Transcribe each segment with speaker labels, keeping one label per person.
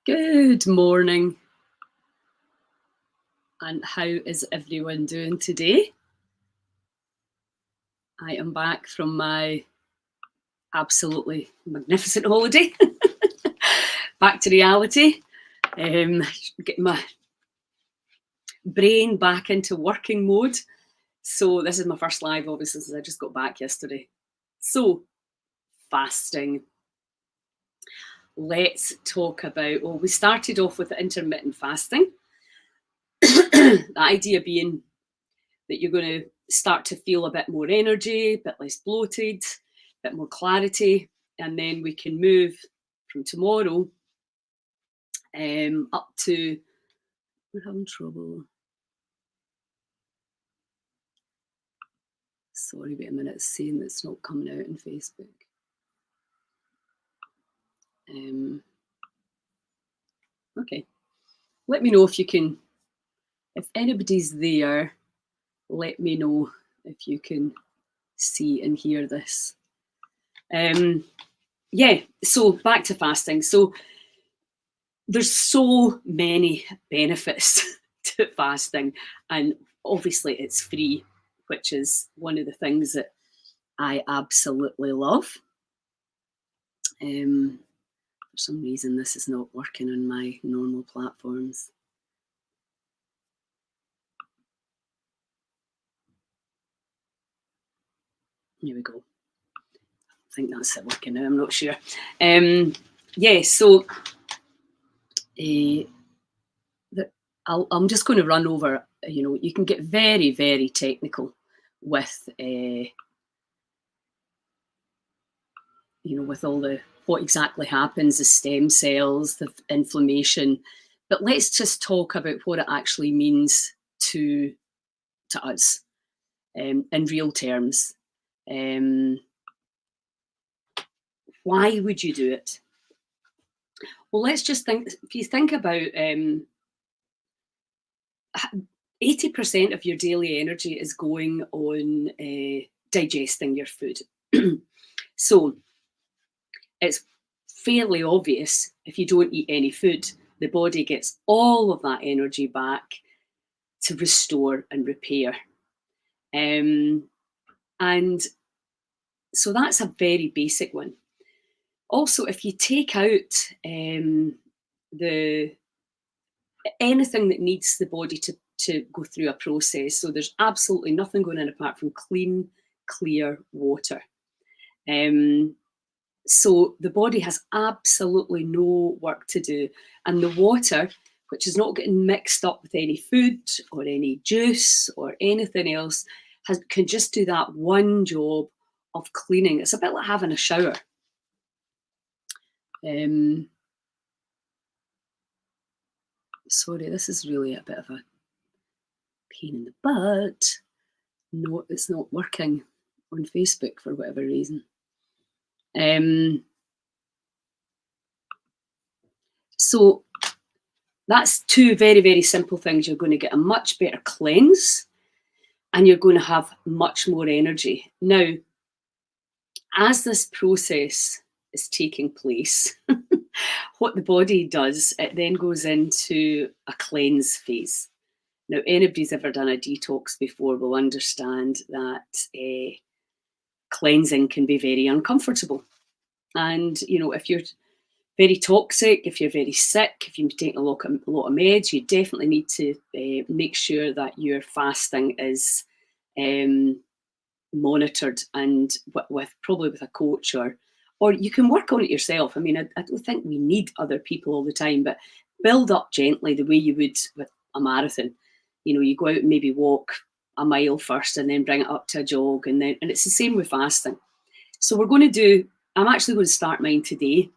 Speaker 1: Good morning. And how is everyone doing today? I am back from my absolutely magnificent holiday. Back to reality. Get my brain back into working mode. So this is my first live, obviously, since I just got back yesterday. So, fasting. Let's talk about, well, we started off with intermittent fasting. The idea being that you're going to start to feel a bit more energy, a bit less bloated, a bit more clarity, and then we can move from tomorrow up to, we're having trouble. Sorry, wait a minute, it's saying that's not coming out on Facebook. Okay, let me know if you can, if anybody's there, let me know if you can see and hear this. Yeah, so back to fasting. So there's so many benefits to fasting, and obviously it's free, which is one of the things that I absolutely love. For some reason, this is not working on my normal platforms. Here we go. I think that's it working now, I'm not sure. Yeah, so I'm just going to run over, you can get very, very technical with, with all the, what exactly happens, the stem cells, the inflammation. But let's just talk about what it actually means to us in real terms. Why would you do it? Well, let's just think, if you think about 80% of your daily energy is going on digesting your food. So it's fairly obvious, if you don't eat any food, the body gets all of that energy back to restore and repair. And so that's a very basic one. Also, if you take out anything that needs the body to go through a process, so there's absolutely nothing going in apart from clean, clear water. So the body has absolutely no work to do. And the water, which is not getting mixed up with any food or any juice or anything else, can just do that one job of cleaning. It's a bit like having a shower. Sorry, this is really a bit of a pain in the butt. No, it's not working on Facebook for whatever reason. So that's two very, very simple things. You're going to get a much better cleanse and you're going to have much more energy. Now, as this process is taking place, what the body does, it then goes into a cleanse phase. Now, anybody's ever done a detox before will understand that cleansing can be very uncomfortable. And, if you're very toxic, if you're very sick, if you're taking a lot of meds, you definitely need to make sure that your fasting is monitored and probably with a coach, or you can work on it yourself. I mean, I don't think we need other people all the time, but build up gently the way you would with a marathon. You go out and maybe walk a mile first and then bring it up to a jog, and it's the same with fasting. So I'm actually going to start mine today.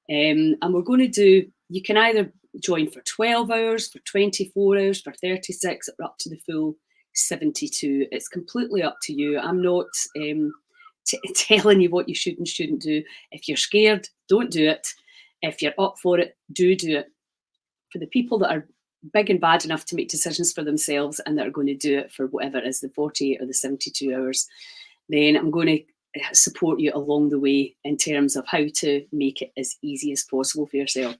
Speaker 1: And we're going to do, you can either join for 12 hours, for 24 hours, for 36, or up to the full 72. It's completely up to you. I'm not telling you what you should and shouldn't do. If you're scared, don't do it. If you're up for it, do it. For the people that are big and bad enough to make decisions for themselves and that are going to do it for whatever it is, the 48 or the 72 hours, then I'm going support you along the way in terms of how to make it as easy as possible for yourself.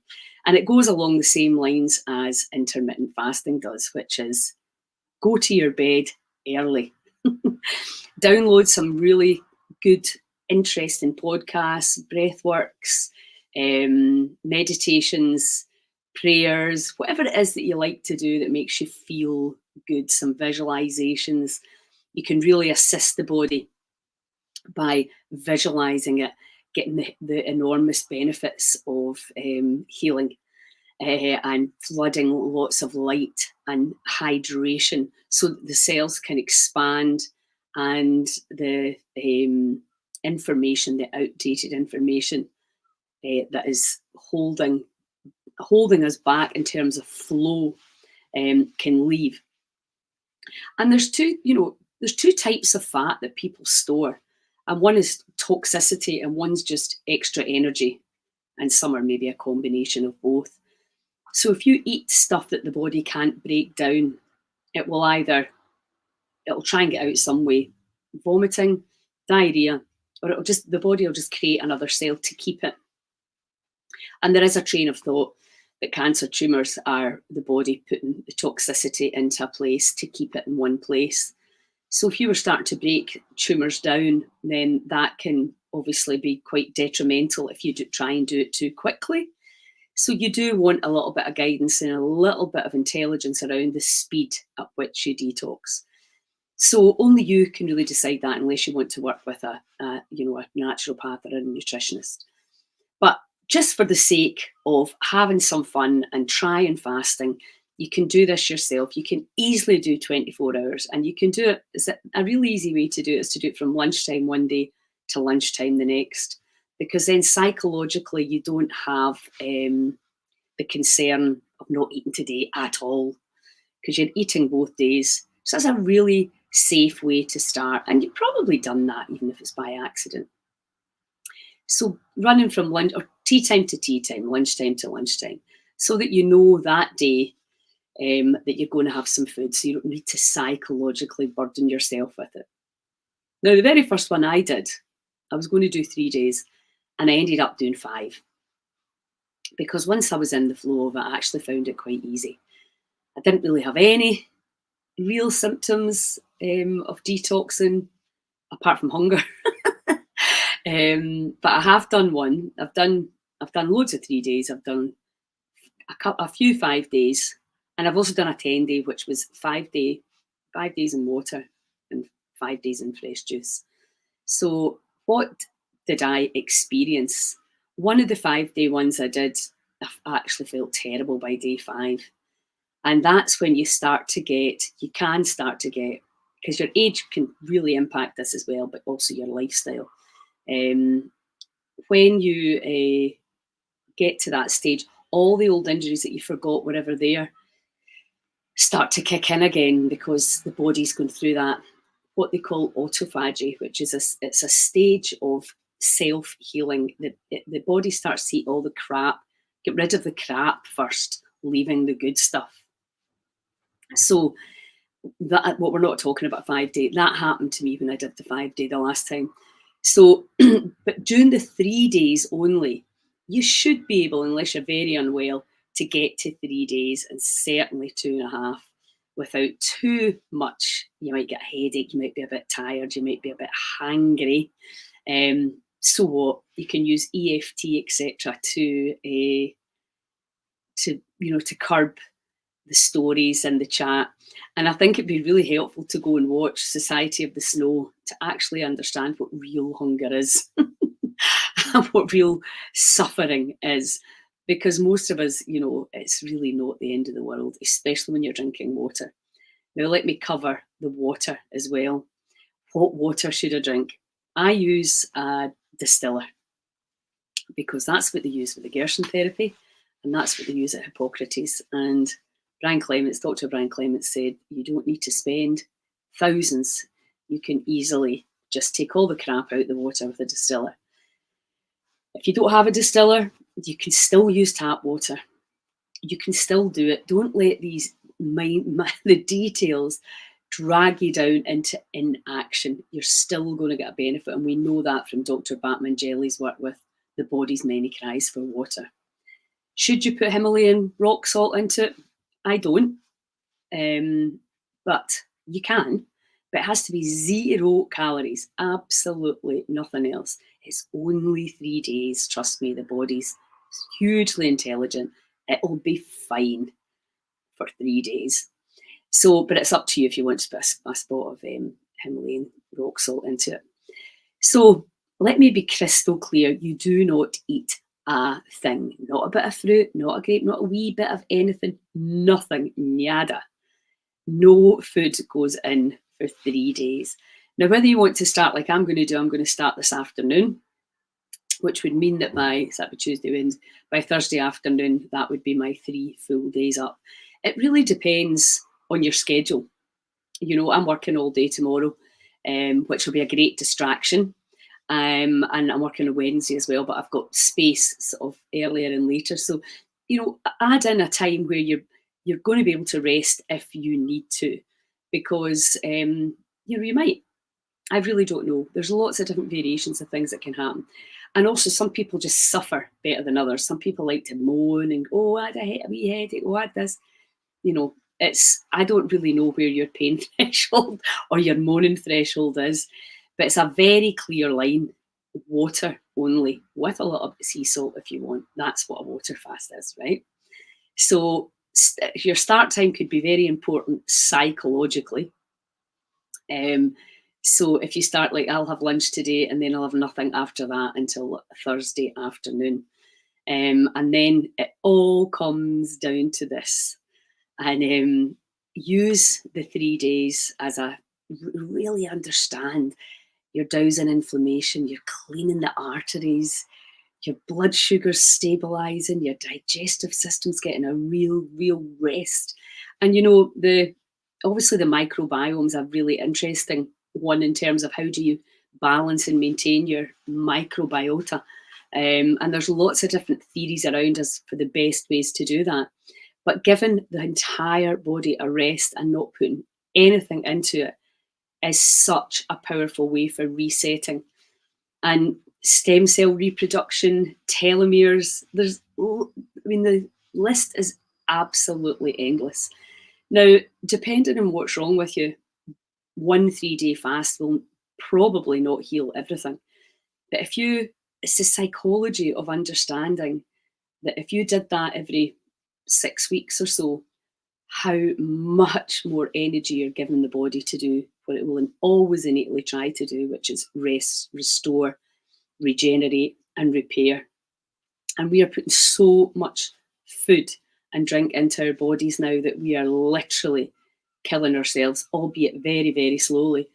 Speaker 1: And it goes along the same lines as intermittent fasting does, which is go to your bed early. Download some really good, interesting podcasts, breathworks, meditations, prayers, whatever it is that you like to do that makes you feel good, some visualizations. You can really assist the body by visualizing it, getting the enormous benefits of healing and flooding lots of light and hydration so that the cells can expand and the information, the outdated information that is holding us back in terms of flow can leave. And there's two types of fat that people store. And one is toxicity and one's just extra energy. And some are maybe a combination of both. So if you eat stuff that the body can't break down, it'll try and get out some way, vomiting, diarrhea, or the body will just create another cell to keep it. And there is a train of thought that cancer tumours are the body putting the toxicity into a place to keep it in one place. So if you were starting to break tumours down, then that can obviously be quite detrimental if you try and do it too quickly. So you do want a little bit of guidance and a little bit of intelligence around the speed at which you detox. So only you can really decide that unless you want to work with a naturopath or a nutritionist. But just for the sake of having some fun and trying fasting, you can do this yourself. You can easily do 24 hours, and you can do it. A really easy way to do it is to do it from lunchtime one day to lunchtime the next, because then psychologically you don't have the concern of not eating today at all, because you're eating both days. So that's a really safe way to start, and you've probably done that even if it's by accident. So running from lunch or tea time to tea time, lunchtime to lunchtime, so that you know that day that you're going to have some food, so you don't need to psychologically burden yourself with it. Now, the very first one I did, I was going to do 3 days, and I ended up doing 5. Because once I was in the flow of it, I actually found it quite easy. I didn't really have any real symptoms of detoxing, apart from hunger. But I have done one. I've done loads of 3 days. I've done a few 5 days. And I've also done a 10-day, which was 5 days in water and 5 days in fresh juice. So what did I experience? One of the 5-day ones I did, I actually felt terrible by day 5. And that's when you can start to get, because your age can really impact this as well, but also your lifestyle. When you get to that stage, all the old injuries that you forgot were ever there start to kick in again, because the body's going through that, what they call autophagy, which is it's a stage of self-healing. The body starts to eat all the crap, get rid of the crap first, leaving the good stuff. So that, what we're not talking about 5-day, that happened to me when I did the 5-day the last time. So, but during the 3 days only, you should be able, unless you're very unwell, to get to 3 days, and certainly 2.5 without too much. You might get a headache, you might be a bit tired, you might be a bit hangry. So what? You can use EFT, etc., to curb the stories in the chat. And I think it'd be really helpful to go and watch Society of the Snow to actually understand what real hunger is and what real suffering is. Because most of us, it's really not the end of the world, especially when you're drinking water. Now, let me cover the water as well. What water should I drink? I use a distiller, because that's what they use with the Gerson therapy, and that's what they use at Hippocrates. And Dr. Brian Clements said, you don't need to spend thousands. You can easily just take all the crap out of the water with a distiller. If you don't have a distiller, you can still use tap water. You can still do it. Don't let the details drag you down into inaction, you're still going to get a benefit. And we know that from Dr. Batman Jelly's work with the body's many cries for water. Should you put Himalayan rock salt into it? I don't, but you can. But it has to be 0 calories, absolutely nothing else. It's only 3 days. Trust me, the body's hugely intelligent. It'll be fine for 3 days. So, but it's up to you if you want to put a spot of Himalayan rock salt into it. So let me be crystal clear. You do not eat a thing. Not a bit of fruit, not a grape, not a wee bit of anything. Nothing. Nada. No food goes in for 3 days. Now, whether you want to start like I'm going to do, I'm going to start this afternoon, which would mean that by Tuesday, Wednesday, by Thursday afternoon, that would be my 3 full days up. It really depends on your schedule. You know, I'm working all day tomorrow, which will be a great distraction. And I'm working on Wednesday as well, but I've got space sort of earlier and later. So, you know, add in a time where you're going to be able to rest if you need to, because you know, you might. I really don't know. There's lots of different variations of things that can happen. And also some people just suffer better than others. Some people like to moan and go, oh, I had a wee headache, oh, I had this. You know, I don't really know where your pain threshold or your moaning threshold is, but it's a very clear line. Water only, with a lot of sea salt if you want. That's what a water fast is, right? So your start time could be very important psychologically. So if you start like, I'll have lunch today and then I'll have nothing after that until Thursday afternoon. And then it all comes down to this. And use the 3 days as really understand you're dousing inflammation, you're cleaning the arteries, your blood sugar's stabilizing, your digestive system's getting a real rest. And you know, obviously the microbiome's a really interesting one in terms of how do you balance and maintain your microbiota. And there's lots of different theories around as for the best ways to do that. But giving the entire body a rest and not putting anything into it is such a powerful way for resetting. And stem cell reproduction, telomeres, the list is absolutely endless. Now, depending on what's wrong with you, 1 3-day fast will probably not heal everything. But it's the psychology of understanding that if you did that every 6 weeks or so, how much more energy you're giving the body to do what it will always innately try to do, which is rest, restore, regenerate, and repair. And we are putting so much food and drink into our bodies now that we are literally killing ourselves, albeit very, very slowly.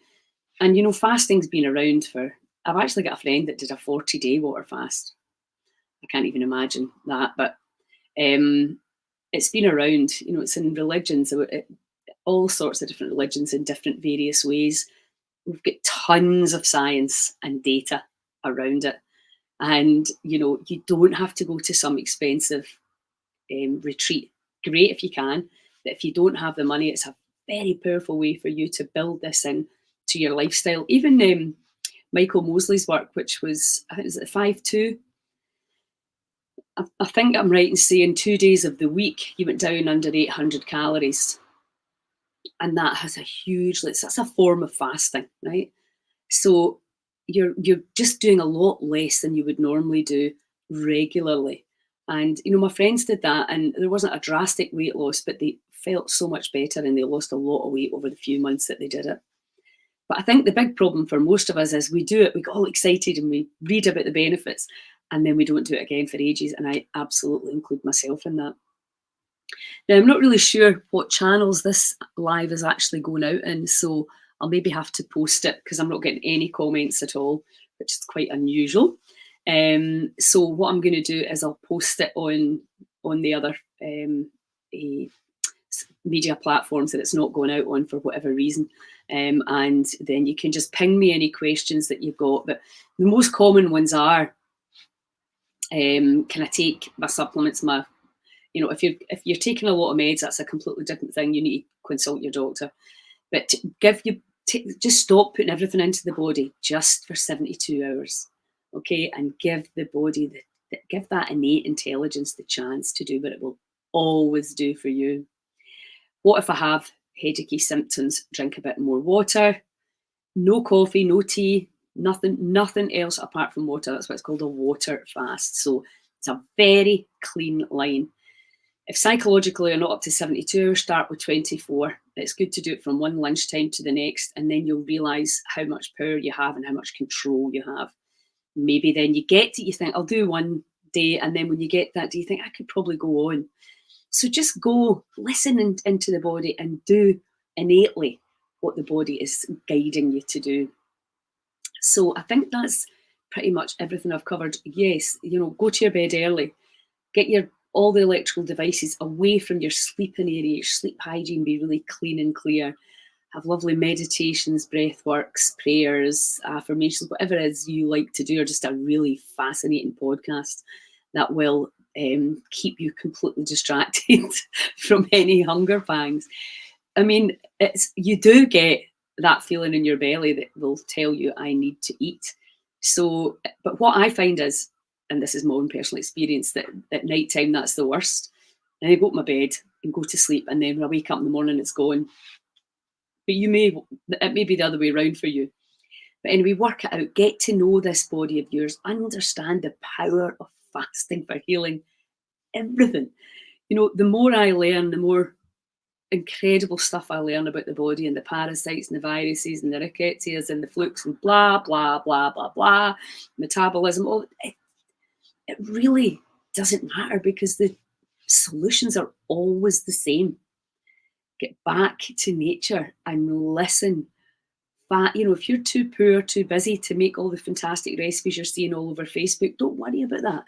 Speaker 1: And you know, fasting's been around I've actually got a friend that did a 40-day water fast. I can't even imagine that, but it's been around, you know, it's in religions, all sorts of different religions in different various ways. We've got tons of science and data around it. And, you know, you don't have to go to some expensive retreat. Great if you can, but if you don't have the money, it's a very powerful way for you to build this in to your lifestyle. Even Michael Mosley's work, which was, I think it was at 5-2, I think I'm right in saying 2 days of the week, you went down under 800 calories. And that has a huge, that's a form of fasting, right? So you're just doing a lot less than you would normally do regularly. And, you know, my friends did that and there wasn't a drastic weight loss, but they felt so much better and they lost a lot of weight over the few months that they did it. But I think the big problem for most of us is we do it, we get all excited and we read about the benefits and then we don't do it again for ages. And I absolutely include myself in that. Now, I'm not really sure what channels this live is actually going out in, so I'll maybe have to post it because I'm not getting any comments at all, which is quite unusual. So what I'm going to do is I'll post it on the other media platforms that it's not going out on for whatever reason. And then you can just ping me any questions that you've got. But the most common ones are, can I take my supplements, you know, if you're taking a lot of meds, that's a completely different thing. You need to consult your doctor. But just stop putting everything into the body just for 72 hours, okay? And give the body, give that innate intelligence the chance to do what it will always do for you. What if I have headachy symptoms? Drink a bit more water, no coffee, no tea, nothing else apart from water. That's why it's called a water fast. So it's a very clean line. If psychologically you're not up to 72 hours, start with 24. It's good to do it from one lunchtime to the next, and then you'll realise how much power you have and how much control you have. Maybe then you think, I'll do one day, and then when you get that day, you think, I could probably go on. So just go, listen into the body and do innately what the body is guiding you to do. So I think that's pretty much everything I've covered. Yes, go to your bed early. Get all the electrical devices away from your sleeping area, your sleep hygiene, be really clean and clear. Have lovely meditations, breath works, prayers, affirmations, whatever it is you like to do, or just a really fascinating podcast that will keep you completely distracted from any hunger pangs. I mean, you do get that feeling in your belly that will tell you, I need to eat. So, but what I find is, and this is my own personal experience, that at night time, that's the worst. And I go to my bed and go to sleep, and then when I wake up in the morning, it's gone. But it may be the other way around for you. But anyway, work it out. Get to know this body of yours. Understand the power of fasting for healing everything. The more I learn, the more incredible stuff I learn about the body and the parasites and the viruses and the rickettsias and the flukes and blah, blah, blah, blah, blah, metabolism. All it really doesn't matter, because the solutions are always the same. Get back to nature and listen. If you're too poor, too busy to make all the fantastic recipes you're seeing all over Facebook, don't worry about that.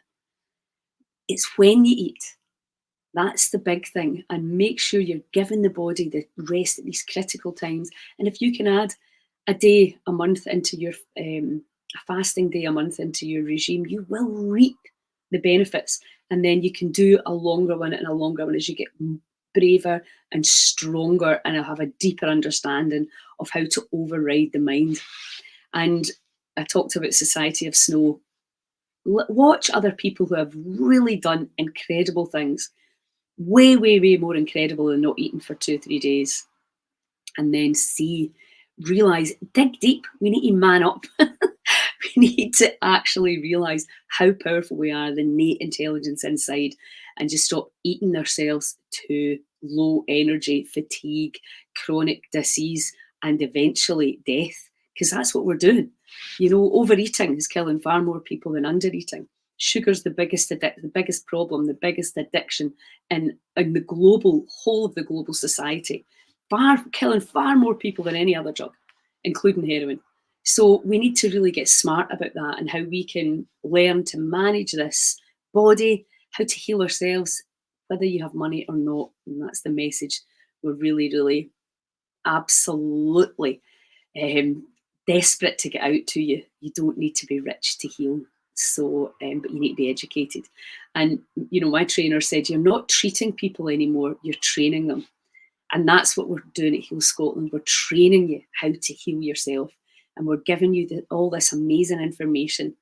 Speaker 1: It's when you eat. That's the big thing. And make sure you're giving the body the rest at these critical times. And if you can add a day a month into your, a fasting day a month into your regime, you will reap the benefits. And then you can do a longer one and a longer one as you get braver and stronger, and I'll have a deeper understanding of how to override the mind. And I talked about Society of Snow. Watch other people who have really done incredible things, way, way, way more incredible than not eating for 2 or 3 days, and then realize, dig deep. We need to man up. We need to actually realize how powerful we are, the innate intelligence inside, and just stop eating ourselves to low energy, fatigue, chronic disease, and eventually death, because that's what we're doing. Overeating is killing far more people than undereating. Sugar's the biggest problem, the biggest addiction in the whole of the global society, killing far more people than any other drug, including heroin. So we need to really get smart about that and how we can learn to manage this body, how to heal ourselves, whether you have money or not. And that's the message we're really, really absolutely desperate to get out to you. You don't need to be rich to heal. So, but you need to be educated. And, my trainer said, you're not treating people anymore, you're training them. And that's what we're doing at Heal Scotland. We're training you how to heal yourself. And we're giving you all this amazing information.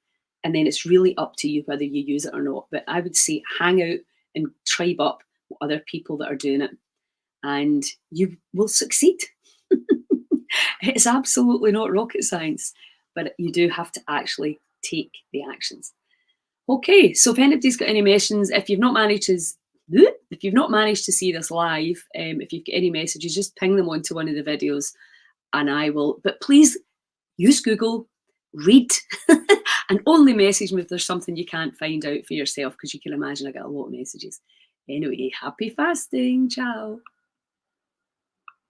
Speaker 1: And then it's really up to you whether you use it or not. But I would say hang out and tribe up with other people that are doing it. And you will succeed. It's absolutely not rocket science. But you do have to actually take the actions. Okay, so if anybody's got any questions, if you've not managed to see this live, if you've got any messages, just ping them onto one of the videos and I will. But please use Google, read, and only message me if there's something you can't find out for yourself, because you can imagine I get a lot of messages. Anyway, happy fasting. Ciao.